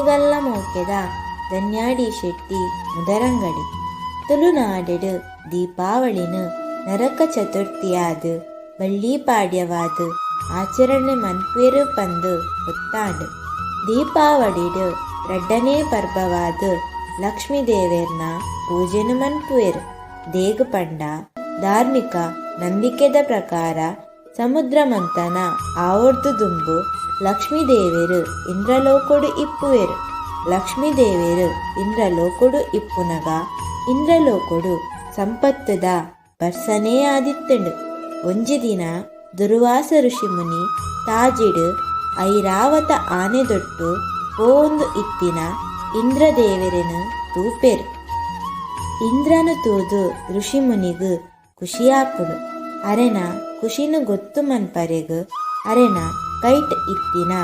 ನಿಗಲ್ಲ ಮೋಕೆದ ಧನ್ಯಾಡಿ ಶೆಟ್ಟಿ ಮುದರಂಗಡಿ ತುಳುನಾಡು ದೀಪಾವಳಿನ ನರಕ ಚತುರ್ಥಿಯಾದ ಬಳ್ಳಿ ಪಾಡ್ಯವಾದ ಆಚರಣೆ ಮನ್ಪೇರು ಪಂದು ಗೊತ್ತಾಂಡು. ದೀಪಾವಳಿಡು ರಡ್ಡನೇ ಪರ್ಬವಾದ ಲಕ್ಷ್ಮೀ ದೇವೇರ್ನ ಪೂಜೆನು ಮನ್ಪುವೆರು. ದೇಗು ಪಂಡ ಧಾರ್ಮಿಕ ನಂಬಿಕೆದ ಪ್ರಕಾರ ಸಮುದ್ರ ಮಂಥನ ಆವರ್ದು ದುಂಬು ಲಕ್ಷ್ಮೀ ದೇವೇರು ಇಂದ್ರಲೋಕುಡು ಇಪ್ಪುವೆರು. ಲಕ್ಷ್ಮೀ ದೇವೇರು ಇಂದ್ರಲೋಕುಡು ಇಪ್ಪುನಗ ಇಂದ್ರಲೋಕುಡು ಸಂಪತ್ತುದ ಬರ್ಸನೇ ಆದಿತ್ತಂಡು. ಒಂಜಿ ದಿನ ದುರ್ವಾಸ ಋಷಿ ಮುನಿ ತಾಜಿಡು ಐರಾವತ ಆನೆದೊಟ್ಟು ಪೋಂದು ಇತ್ತಿನ ಇಂದ್ರದೇವರನು ತೂಪೆರು. ಇಂದ್ರನು ತೂದು ಋಷಿ ಮುನಿಗು ಖುಷಿಯಾಪುಡು. ಅರೆನ ಖುಷಿನು ಗೊತ್ತು ಮನ್ಪರೆಗು ಅರೆನ ಕೈಟ್ ಇತ್ತಿನ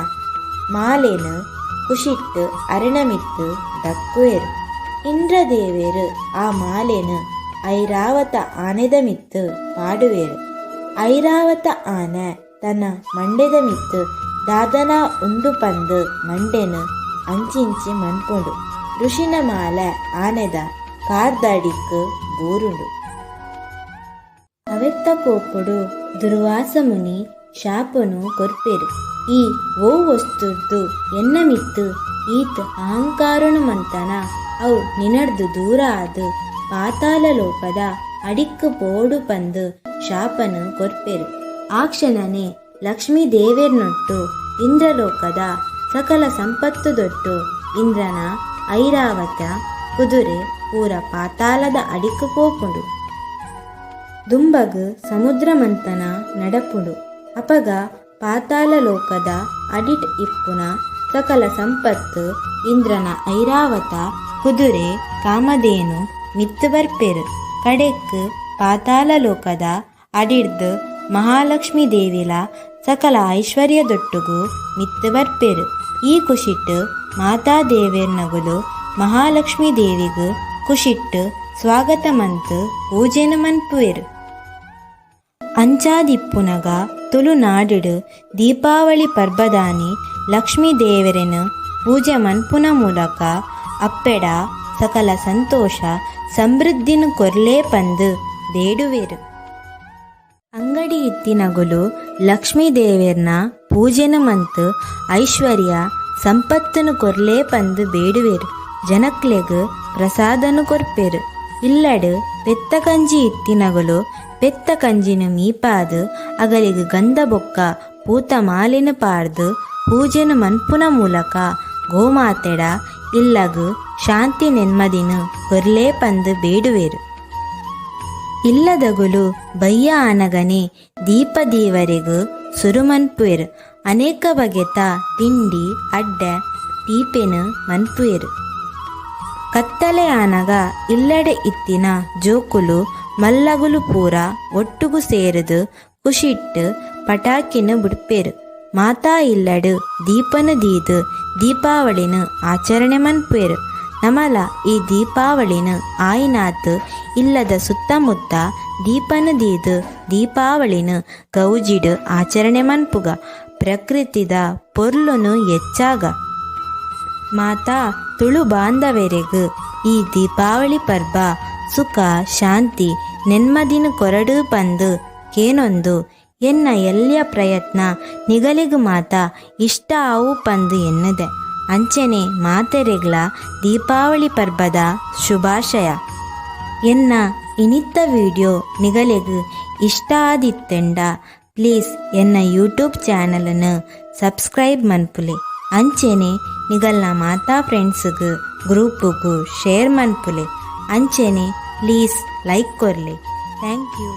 ಮಾಲೆನು ಖುಷಿಟ್ಟು ಅರೆನಮಿತ್ತು ದಕ್ಕುವೆರು. ಇಂದ್ರದೇವೇರು ಆ ಮಾಲೆನು ಐರಾವತ ಆನೆದ ಮಿತ್ತು ಪಾಡುವೆರು. ಐರಾವತ ಆನೆ ತನ್ನ ಮಂಡೆದ ಮಿತ್ತು ದಾದನ ಉಂಡು ಪಂದು ಮಂಡೆನು ಅಂಚಿಂಚಿ ಮನ್ಪುಂಡು. ಋಷಿನ ಮಾಲೆ ಆನೆದ ಕಾರ್ದಾಡಿಕ್ಕು ಬೂರುಂಡು. ಅವೆತ್ತ ಕೋಪುಡು ದುರ್ವಾಸ ಮುನಿ ಶಾಪನು ಕೊರ್ಪೆರು. ಈ ಓ ವಸ್ತುರ್ದು ಎನ್ನ ಮಿತ್ತು ಈತ್ ಅಹಂಕಾರನು ಮಂತನ ಅವು ನಿನಡ್ದು ದೂರ ಆದು ಪಾತಾಳ ಲೋಕದ ಅಡಿಕ್ಕು ಪೋಡು ಪಂದು ಶಾಪನು ಕೊರ್ಪೆರು. ಆ ಕ್ಷಣನೇ ಲಕ್ಷ್ಮೀ ದೇವೇರ್ನೊಟ್ಟು ಇಂದ್ರಲೋಕದ ಸಕಲ ಸಂಪತ್ತು ದೊಟ್ಟು ಇಂದ್ರನ ಐರಾವತ ಕುದುರೆ ಪೂರ ಪಾತಾಳದ ಅಡಿಕ್ಕು ಪೋಪುಂಡು. ದುಂಬಗು ಸಮುದ್ರ ಮಂಥನ ನಡಪುಡು. ಅಪಗ ಪಾತಾಳ ಲೋಕದ ಅಡಿಟ್ ಇಪ್ಪುನ ಸಕಲ ಸಂಪತ್ತು ಇಂದ್ರನ ಐರಾವತ ಕುದುರೆ ಕಾಮಧೇನು ಮಿತ್ತು ಬರ್ಪೆರು. ಕಡೆಕ್ ಪಾತಾಳ ಲೋಕದ ಅಡಿಡ್ದು ಮಹಾಲಕ್ಷ್ಮೀ ದೇವಿಲ ಸಕಲ ಐಶ್ವರ್ಯದೊಟ್ಟುಗು ಮಿತ್ತು ಬರ್ಪೆರು. ಈ ಖುಷಿಟ್ಟು ಮಾತಾ ದೇವೇರ್ನಗುಲು ಮಹಾಲಕ್ಷ್ಮೀ ದೇವಿಗೂ ಖುಷಿಟ್ಟು ಸ್ವಾಗತ ಮಂತು ಪೂಜೆನು ಮನ್ಪುವೆರು. ಅಂಚಾದಿಪ್ಪುನಗ ತುಳುನಾಡು ದೀಪಾವಳಿ ಪರ್ಬದಾನಿ ಲಕ್ಷ್ಮೀ ದೇವರನು ಪೂಜೆ ಮನ್ಪುನ ಮೂಲಕ ಅಪ್ಪೆಡ ಸಕಲ ಸಂತೋಷ ಸಮೃದ್ಧಿನು ಕೊರ್ಲೇ ಪಂದು ಬೇಡುವೆರು. ಅಂಗಡಿ ಇತ್ತಿನಗುಲು ಲಕ್ಷ್ಮೀ ದೇವೇರ್ನ ಪೂಜೆನು ಮಂತು ಐಶ್ವರ್ಯ ಸಂಪತ್ತನು ಕೊರ್ಲೇ ಪಂದು ಬೇಡುವೆರು. ಜನಕ್ಲೆಗ್ ಪ್ರಸಾದನು ಕೊರ್ಪೆರು. ಇಲ್ಲಡು ಪೆತ್ತ ಕಂಜಿ ಇತ್ತಿನಗುಲು ಪೆತ್ತ ಕಂಜಿನು ಮೀಪಾದು ಅಗಲಿಗೆ ಗಂಧ ಬೊಕ್ಕ ಪೂತ ಮಾಲಿನ ಪಾರ್ದು ಪೂಜೆನು ಮನ್ಪುನ ಮೂಲಕ ಗೋಮಾತೆಡ ಇಲ್ಲಗು ಶಾಂತಿ ನೆಮ್ಮದಿನು ಕೊರ್ಲೇ ಪಂದು ಬೇಡುವೆರು. ಇಲ್ಲದಗುಲು ಬಯ್ಯ ಆನಗನೆ ದೀಪ ದೇವರಿಗೂ ಸುರು ಮನ್ಪುವೆರು. ಅನೇಕ ಬಗೆತ ತಿಂಡಿ ಅಡ್ಡ ತೀಪೆನು ಮನ್ಪುವೆರು. ಕತ್ತಲೆ ಆನಗ ಇಲ್ಲಡೆ ಇತ್ತಿನ ಜೋಕುಲು ಮಲ್ಲಗುಲು ಪೂರ ಒಟ್ಟುಗು ಸೇರದು ಖುಷಿಟ್ಟು ಪಟಾಕಿನು ಬಿಡ್ಪೆರು. ಮಾತಾ ಇಲ್ಲಡು ದೀಪನು ದೀದು ದೀಪಾವಳಿನು ಆಚರಣೆ ಮನ್ಪುವೆರು. ನಮಲ ಈ ದೀಪಾವಳಿನು ಆಯಿನಾತು ಇಲ್ಲದ ಸುತ್ತಮುತ್ತ ದೀಪನು ದೀದು ದೀಪಾವಳಿನು ಗೌಜಿಡು ಆಚರಣೆ ಮನ್ಪುಗ ಪ್ರಕೃತಿದ ಪೊರ್ಲುನು ಹೆಚ್ಚಾಗ. ಮಾತಾ ತುಳು ಬಾಂಧವರೆಗೂ ಈ ದೀಪಾವಳಿ ಪರ್ಬ ಸುಖ ಶಾಂತಿ ನೆಮ್ಮದಿನು ಕೊರಡು ಪಂದು ಕೇನೊಂದು ಎನ್ನ ಎಲ್ಲಿಯ ಪ್ರಯತ್ನ ನಿಗಲಿಗು ಮಾತ ಇಷ್ಟ ಆವು ಪಂದು ಎನ್ನದೆ. ಅಂಚನೆ ಮಾತೆರೆಗ್ಲ ದೀಪಾವಳಿ ಪರ್ಬದ ಶುಭಾಶಯ. ಎನ್ನ ಇನಿತ್ತ ವಿಡಿಯೋ ನಿಗಲಿಗು ಇಷ್ಟ ಆದಿತ್ತೆಂಡ ಪ್ಲೀಸ್ ಎನ್ನ ಯೂಟ್ಯೂಬ್ ಚಾನಲನ್ನು ಸಬ್ಸ್ಕ್ರೈಬ್ ಮನ್ಪುಲೆ. ಅಂಚೆನೆ ನಿಗಲ್ನ ಮಾತಾ ಫ್ರೆಂಡ್ಸ್ಗೂ ಗ್ರೂಪ್ಗೂ ಶೇರ್ ಮನ್ಪುಲೆ. ಅಂಚೆನೆ ಪ್ಲೀಸ್ ಲೈಕ್ ಕೊರ್ಲೆ. Thank you.